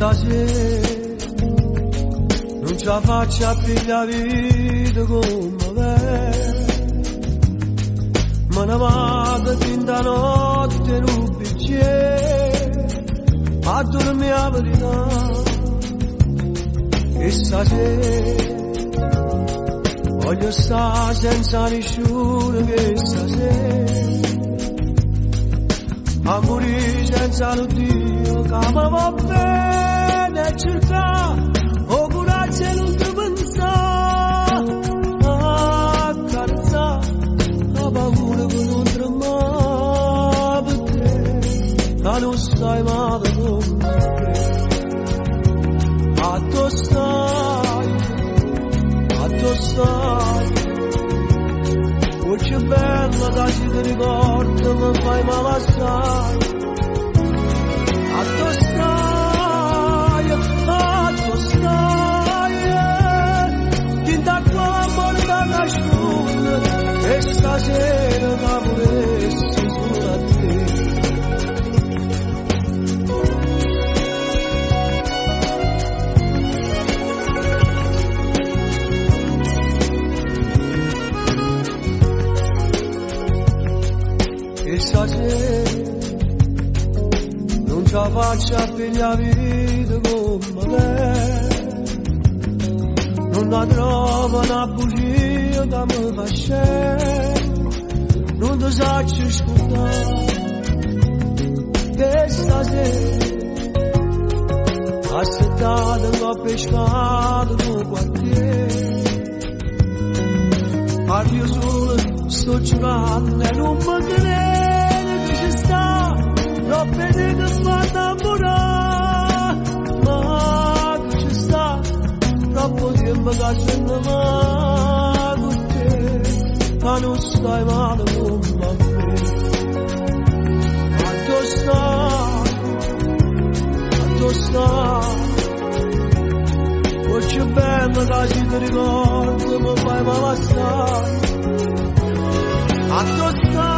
stasera non ce la faccia più la vita come me. Me ne vado fin da notte in un bicchiere a dormire la verità. E stasera voglio stare senza nessuno che stasera a morire senza l'oddio che mi va bene cercare o coraggio e non ti pensare a carezzare la paura che non trema per te ma non stai male con me a tu stai voce bella da ci ti ricordo mi fai male assai a tu stai tinta qua l'amore da nascondere e stasera da volessi sulla te. E stasera non ce la faccio a pigliare vita come me, non la trovo una bugia che mi fa scendere, non ti saccio ascoltare. Che stasera aspettato che ho pescato nel quartiere, parlo solo, sto giurando e non mi crede che ci sta, troppe che fa innamorare, ma che ci sta, troppo tempo che sono mai con te, ma non stai male come a me. A tu stai, voce bella che ci ti ricordo, mi fai male assai. A tu stai